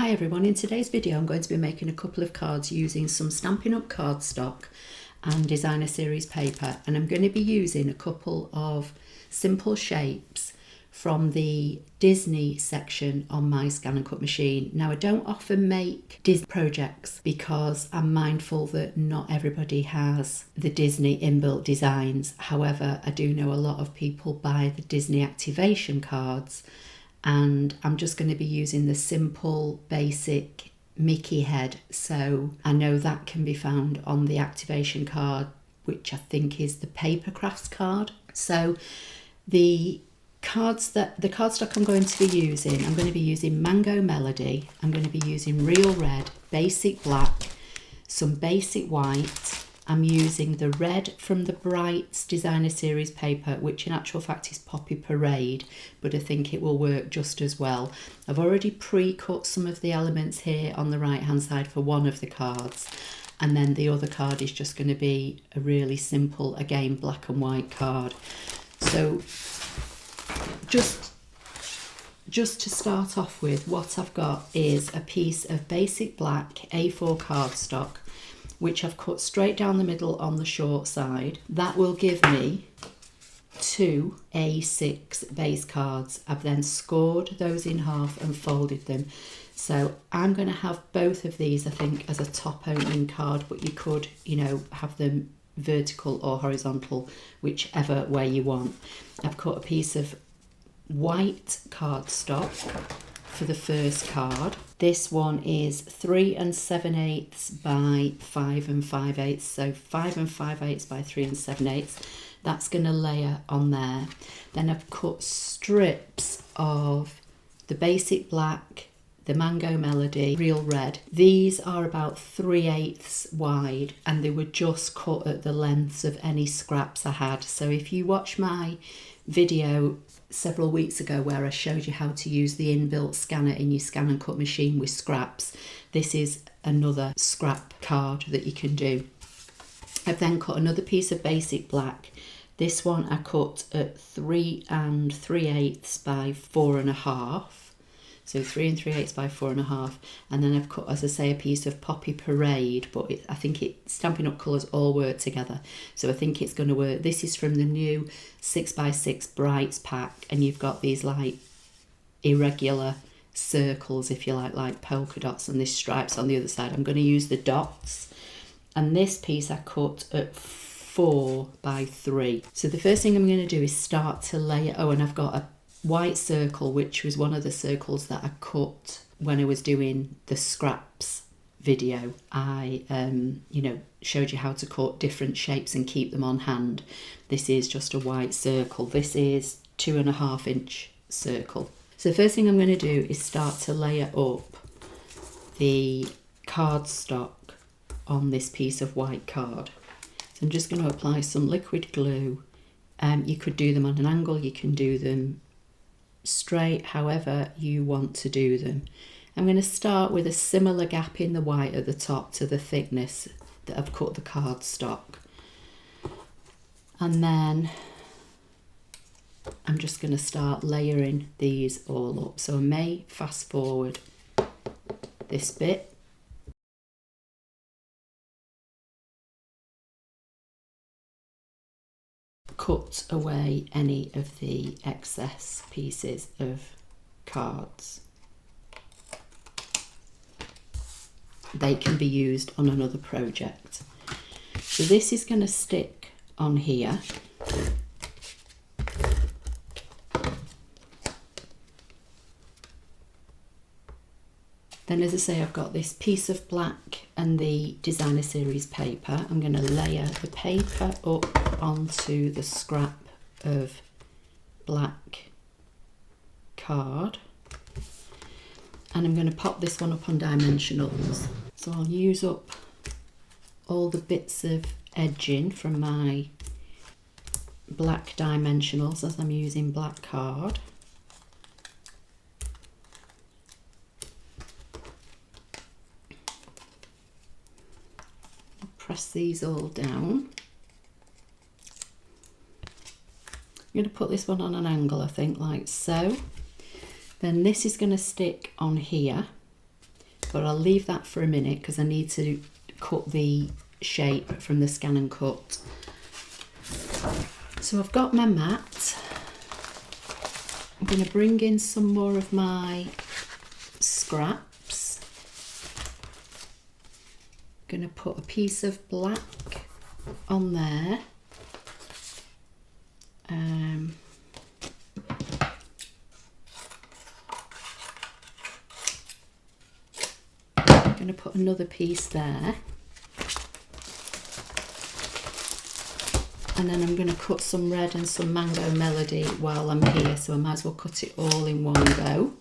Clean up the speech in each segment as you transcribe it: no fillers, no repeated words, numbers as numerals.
Hi everyone, in today's video I'm going to be making a couple of cards using some Stampin' Up cardstock and designer series paper, and I'm going to be using a couple of simple shapes from the Disney section on my ScanNCut machine. Now I don't often make Disney projects because I'm mindful that not everybody has the Disney inbuilt designs. However, I do know a lot of people buy the Disney activation cards, and I'm just going to be using the simple basic Mickey head, so I know that can be found on the activation card, which I think is the paper crafts card. So the cardstock I'm going to be using Mango Melody, I'm going to be using Real Red, Basic Black, some Basic White. I'm using the red from the Brights designer series paper, which in actual fact is Poppy Parade, but I think it will work just as well. I've already pre-cut some of the elements here on the right hand side for one of the cards, and then the other card is just going to be a really simple, again, black and white card. So just to start off with, what I've got is a piece of basic black A4 cardstock, which I've cut straight down the middle on the short side. That will give me 2 A6 base cards. I've then scored those in half and folded them. So I'm going to have both of these, I think, as a top opening card, but you could, have them vertical or horizontal, whichever way you want. I've cut a piece of white cardstock for the first card. This one is 3 7/8 by 5 5/8, so 5 5/8 by 3 7/8. That's going to layer on there. Then I've cut strips of the basic black, the Mango Melody, Real Red. These are about 3/8 wide, and they were just cut at the lengths of any scraps I had. So if you watch my video several weeks ago where I showed you how to use the inbuilt scanner in your ScanNCut machine with scraps, this is another scrap card that you can do. I've then cut another piece of basic black. This one I cut at 3 3/8 by 4 1/2. So 3 3/8 by 4 1/2, and then I've cut, as I say, a piece of Poppy Parade, but I think Stampin' Up colours all work together, so I think it's going to work. This is from the new 6x6 Brights pack, and you've got these like irregular circles, if you like polka dots, and this stripes on the other side. I'm going to use the dots, and this piece I cut at 4 by 3. So the first thing I'm going to do is start to layer. Oh, and I've got a white circle, which was one of the circles that I cut when I was doing the scraps video. I showed you how to cut different shapes and keep them on hand. This is just a white circle. This is 2.5 inch circle. So the first thing I'm going to do is start to layer up the cardstock on this piece of white card. So I'm just going to apply some liquid glue. You could do them on an angle, you can do them straight, however you want to do them. I'm going to start with a similar gap in the white at the top to the thickness that I've cut the cardstock, and then I'm just going to start layering these all up. So I may fast forward this bit. Cut away any of the excess pieces of cards. They can be used on another project. So this is going to stick on here. Then, as I say, I've got this piece of black and the designer series paper. I'm going to layer the paper up onto the scrap of black card, and I'm going to pop this one up on dimensionals. So I'll use up all the bits of edging from my black dimensionals as I'm using black card. Press these all down. I'm going to put this one on an angle, I think, like so. Then this is going to stick on here. but I'll leave that for a minute because I need to cut the shape from the ScanNCut. So I've got my mat. I'm going to bring in some more of my scraps. I'm going to put a piece of black on there. I'm going to put another piece there. And then I'm going to cut some red and some mango melody while I'm here, so I might as well cut it all in one go.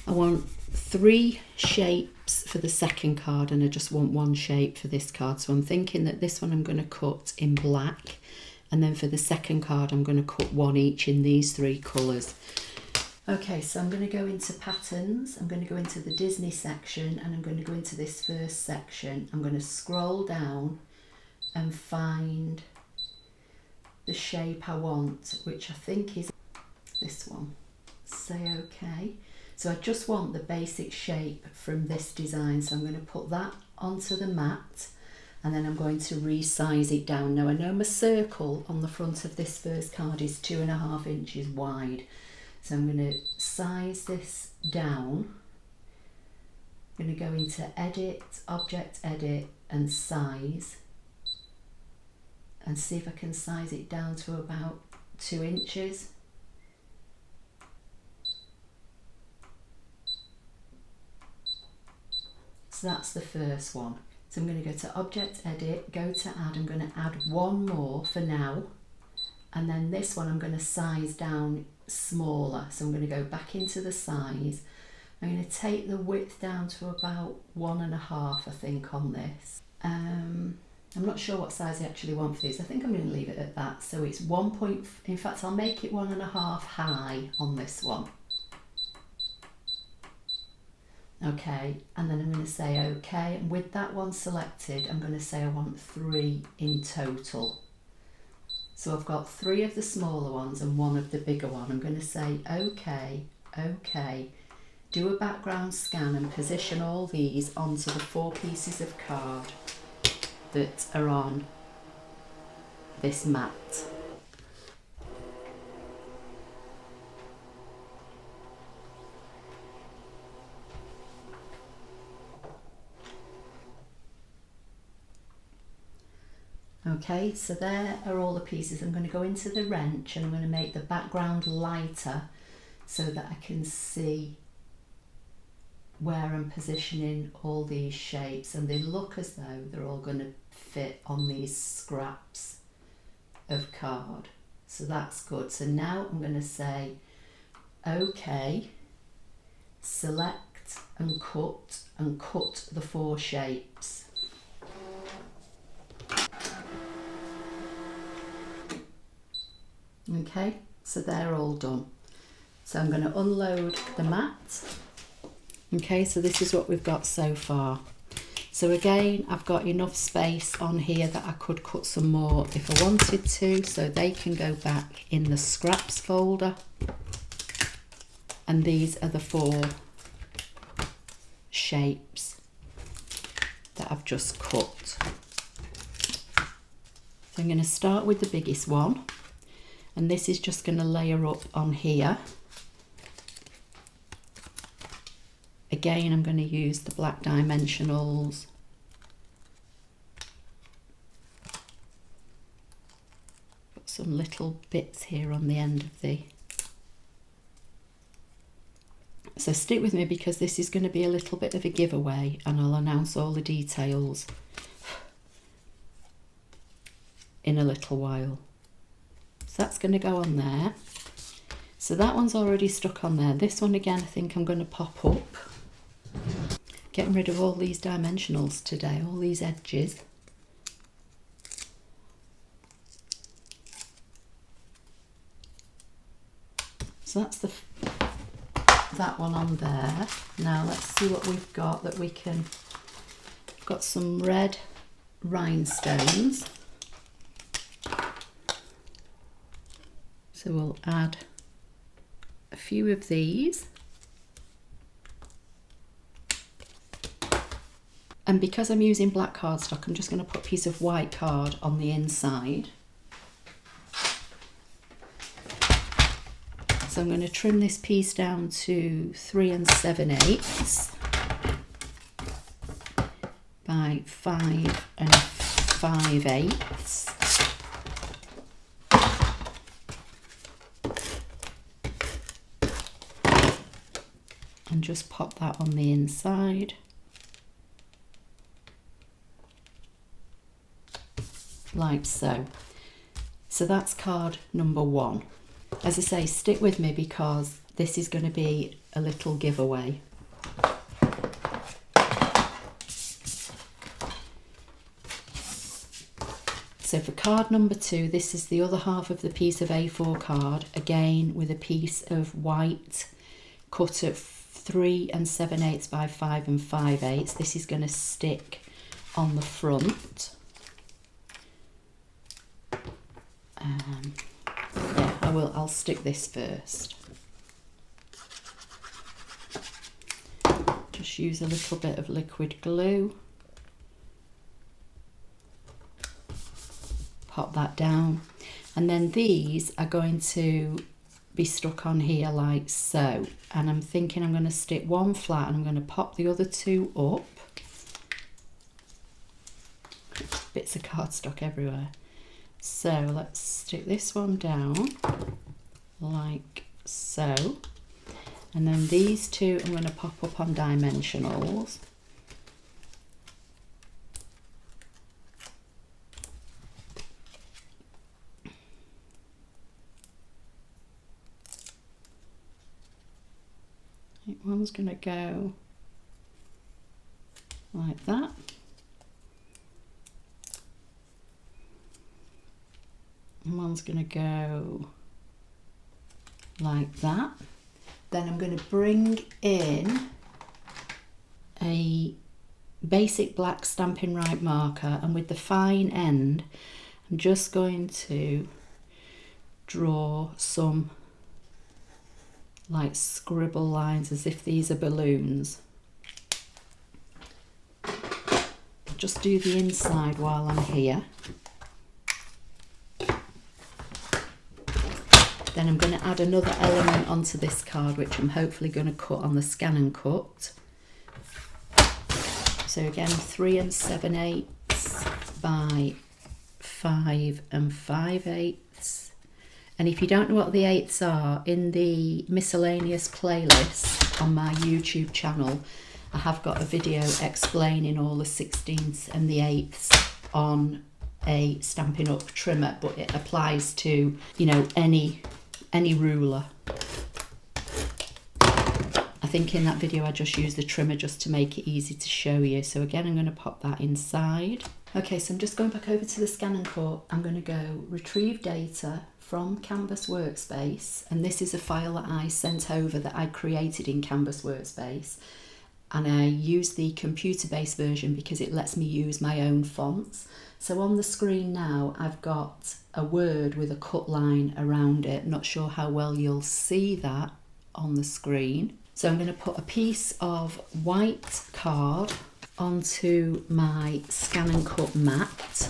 I want 3 shapes for the second card, and I just want 1 shape for this card. So I'm thinking that this one I'm going to cut in black, and then for the second card I'm going to cut 1 each in these 3 colours. Okay, so I'm going to go into patterns, I'm going to go into the Disney section, and I'm going to go into this first section. I'm going to scroll down and find the shape I want, which I think is this one. Say OK. So I just want the basic shape from this design, so I'm going to put that onto the mat, and then I'm going to resize it down. Now I know my circle on the front of this first card is 2.5 inches wide, so I'm going to size this down. I'm going to go into Edit, Object Edit and Size, and see if I can size it down to about 2 inches. So that's the first one. So I'm going to go to Object Edit, go to Add, I'm going to add 1 more for now, and then this one I'm going to size down smaller. So I'm going to go back into the size. I'm going to take the width down to about 1.5, I think, on this. I'm not sure what size I actually want for these. I think I'm going to leave it at that. So it's 1. In fact, I'll make it 1.5 high on this one. Okay, and then I'm going to say OK, and with that one selected I'm going to say I want 3 in total. So I've got 3 of the smaller ones and 1 of the bigger one. I'm going to say OK, OK, do a background scan and position all these onto the 4 pieces of card that are on this mat. Okay, so there are all the pieces. I'm going to go into the wrench and I'm going to make the background lighter so that I can see where I'm positioning all these shapes, and they look as though they're all going to fit on these scraps of card. So that's good. So now I'm going to say OK, select and cut the 4 shapes. Okay, so they're all done. So I'm going to unload the mat. Okay, so this is what we've got so far. So again, I've got enough space on here that I could cut some more if I wanted to, so they can go back in the scraps folder. And these are the 4 shapes that I've just cut. So I'm going to start with the biggest one. And this is just going to layer up on here. Again, I'm going to use the black dimensionals. Got some little bits here on the end of the... So stick with me because this is going to be a little bit of a giveaway, and I'll announce all the details in a little while. So that's going to go on there. So that one's already stuck on there. This one again, I think I'm going to pop up. Getting rid of all these dimensionals today, all these edges. So that's the that one on there. Now let's see what we've got that we can. Got some red rhinestones. So we'll add a few of these. And because I'm using black cardstock, I'm just going to put a piece of white card on the inside. So I'm going to trim this piece down to 3 7/8 by 5 5/8. And just pop that on the inside. Like so. So that's card number 1. As I say, stick with me because this is going to be a little giveaway. So for card number 2, this is the other half of the piece of A4 card, again with a piece of white cut at 3 7/8 by 5 5/8. This is going to stick on the front. Yeah, I'll stick this first. Just use a little bit of liquid glue. Pop that down. And then these are going to be stuck on here like so. And I'm thinking I'm going to stick one flat and I'm going to pop the other 2 up. Bits of cardstock everywhere. So let's stick this one down like so. And then these 2 I'm going to pop up on dimensionals. One's going to go like that. And one's going to go like that. Then I'm going to bring in a basic black Stampin' Right marker, and with the fine end I'm just going to draw some like scribble lines as if these are balloons. Just do the inside while I'm here. Then I'm going to add another element onto this card, which I'm hopefully going to cut on the ScanNCut. So again, 3 7/8 by 5 5/8. And if you don't know what the 8ths are, in the miscellaneous playlist on my YouTube channel, I have got a video explaining all the 16ths and the 8ths on a Stampin' Up trimmer, but it applies to, you know, any ruler. I think in that video I just used the trimmer just to make it easy to show you. So again, I'm going to pop that inside. Okay, so I'm just going back over to the ScanNCut. I'm going to go retrieve data from Canvas Workspace, and this is a file that I sent over that I created in Canvas Workspace, and I use the computer-based version because it lets me use my own fonts. So on the screen now I've got a word with a cut line around it. Not sure how well you'll see that on the screen. So I'm going to put a piece of white card onto my ScanNCut mat.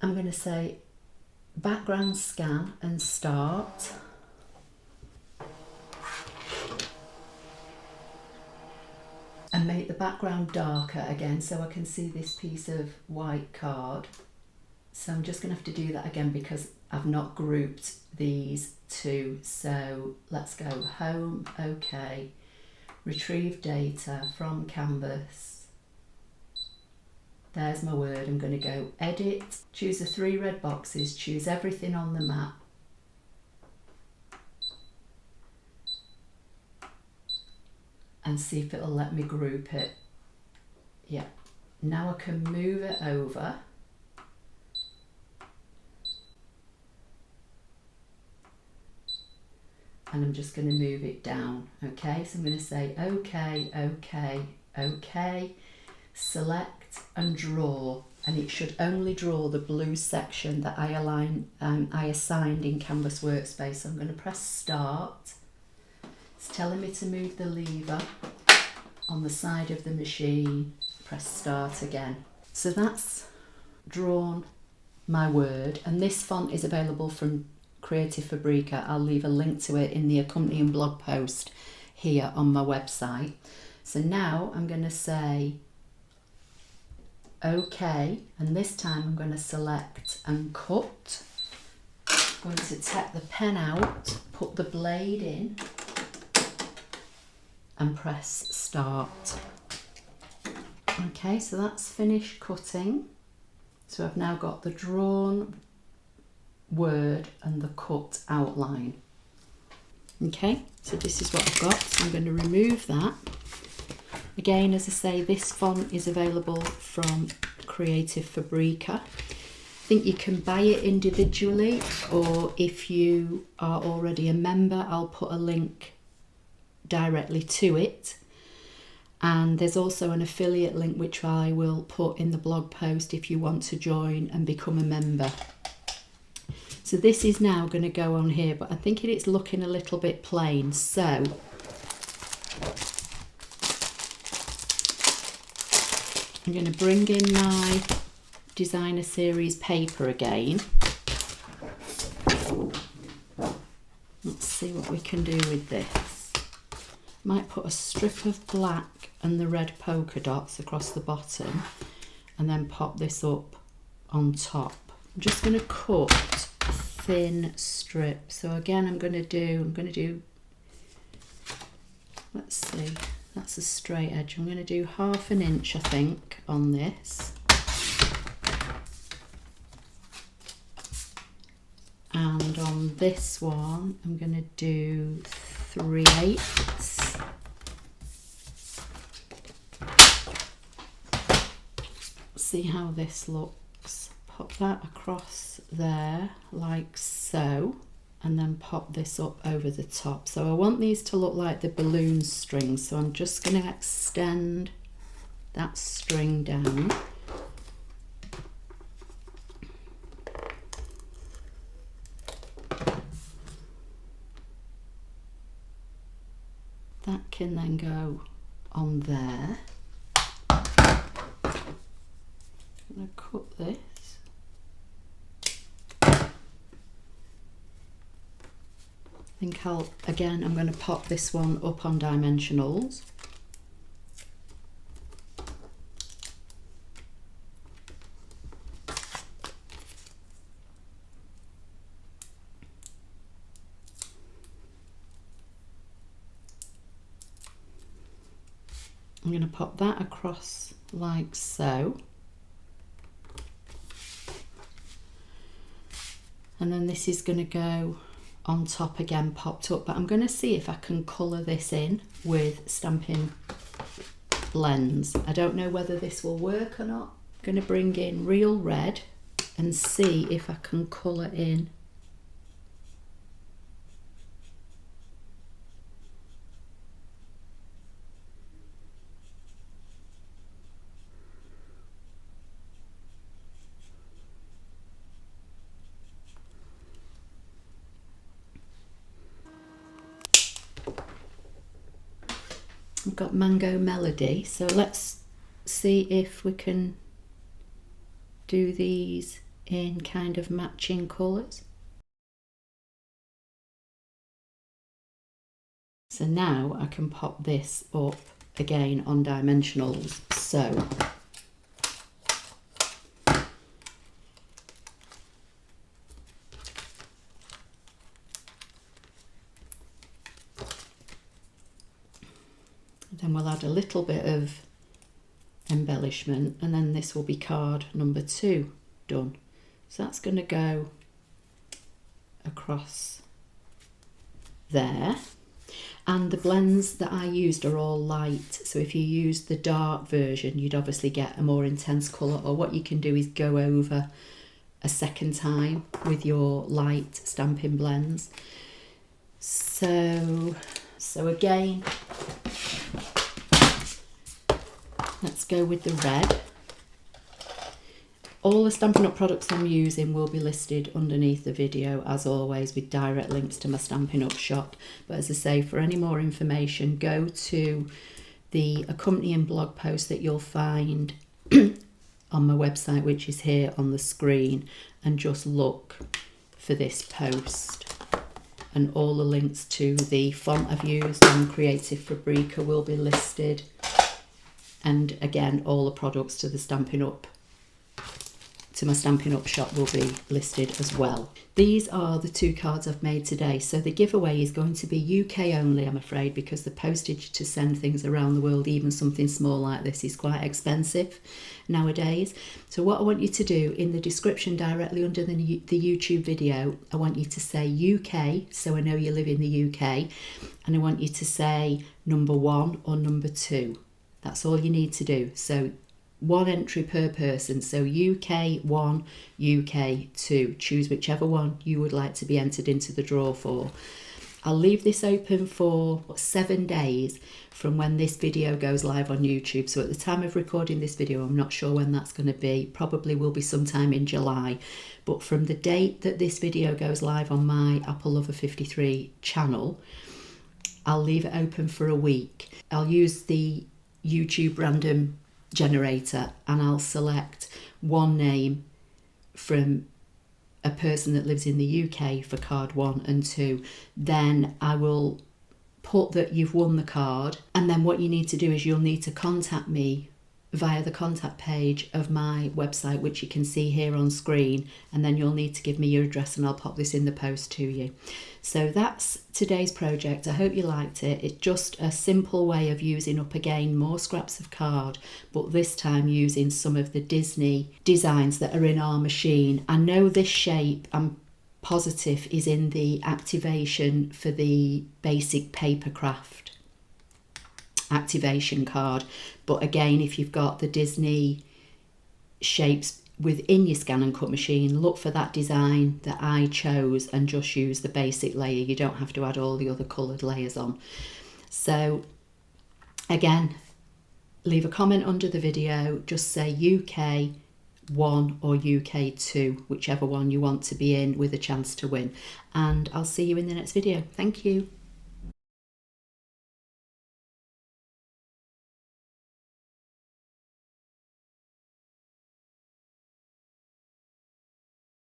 I'm going to say background scan and start. And make the background darker again so I can see this piece of white card. So I'm just going to have to do that again because I've not grouped these 2. So let's go home, OK, retrieve data from Canvas. There's my word. I'm going to go edit, choose the 3 red boxes, choose everything on the map. And see if it'll let me group it. Yeah, now I can move it over. and I'm just going to move it down. Okay, so I'm going to say OK, OK, OK, select and draw, and it should only draw the blue section that I assigned in Canvas Workspace. So I'm going to press start. It's telling me to move the lever on the side of the machine. Press start again. So that's drawn my word, and this font is available from Creative Fabrica. I'll leave a link to it in the accompanying blog post here on my website. So now I'm going to say OK, and this time I'm going to select and cut. I'm going to take the pen out, put the blade in and press start. Okay, so that's finished cutting. So I've now got the drawn word and the cut outline. Okay, so this is what I've got. So I'm going to remove that. Again, as I say, this font is available from Creative Fabrica. I think you can buy it individually, or if you are already a member, I'll put a link directly to it. And there's also an affiliate link which I will put in the blog post if you want to join and become a member. So this is now going to go on here, but I think it's looking a little bit plain. So I'm going to bring in my designer series paper again. Let's see what we can do with this. Might put a strip of black and the red polka dots across the bottom and then pop this up on top. I'm just going to cut a thin strip. So again, I'm going to do, let's see, that's a straight edge. I'm going to do 1/2 inch, I think, on this. And on this one, I'm going to do 3/8. See how this looks. Pop that across there like so, and then pop this up over the top. So I want these to look like the balloon strings, so I'm just going to extend that string down. That can then go on there. I'm going to cut this. I think I'm going to pop this one up on dimensionals. I'm going to pop that across like so. And then this is going to go on top again, popped up, but I'm going to see if I can colour this in with Stampin' blends. I don't know whether this will work or not. I'm going to bring in real red and see if I can colour in . I've got Mango Melody, so let's see if we can do these in kind of matching colours. So now I can pop this up again on dimensionals. So then we'll add a little bit of embellishment, and then this will be card number 2 done. So that's going to go across there. And the blends that I used are all light, so if you use the dark version you'd obviously get a more intense colour, or what you can do is go over a second time with your light Stampin' blends. So again, let's go with the red. All the Stampin' Up products I'm using will be listed underneath the video, as always, with direct links to my Stampin' Up shop. But as I say, for any more information, go to the accompanying blog post that you'll find on my website, which is here on the screen, and just look for this post. And all the links to the font I've used on Creative Fabrica will be listed. And again, all the products to the Stampin' Up, to my Stampin' Up shop, will be listed as well. These are the 2 cards I've made today. So the giveaway is going to be UK only, I'm afraid, because the postage to send things around the world, even something small like this, is quite expensive nowadays. So what I want you to do, in the description directly under the YouTube video, I want you to say UK, so I know you live in the UK, and I want you to say number 1 or number 2. That's all you need to do. So 1 entry per person, so UK 1, UK 2. Choose whichever one you would like to be entered into the draw for. I'll leave this open for 7 days from when this video goes live on YouTube. So at the time of recording this video, I'm not sure when that's going to be. Probably will be sometime in July. But from the date that this video goes live on my Apple Lover 53 channel, I'll leave it open for a week. I'll use the YouTube random generator and I'll select one name from a person that lives in the UK for card 1 and 2. Then I will put that you've won the card, and then what you need to do is you'll need to contact me via the contact page of my website, which you can see here on screen, and then you'll need to give me your address and I'll pop this in the post to you. So that's today's project. I hope you liked it. It's just a simple way of using up again more scraps of card, but this time using some of the Disney designs that are in our machine. I know this shape, I'm positive, is in the activation for the basic paper craft activation card, but again, if you've got the Disney shapes within your ScanNCut machine, look for that design that I chose and just use the basic layer. You don't have to add all the other coloured layers on. So again, leave a comment under the video, just say UK 1 or UK 2, whichever one you want to be in with a chance to win, and I'll see you in the next video. Thank you.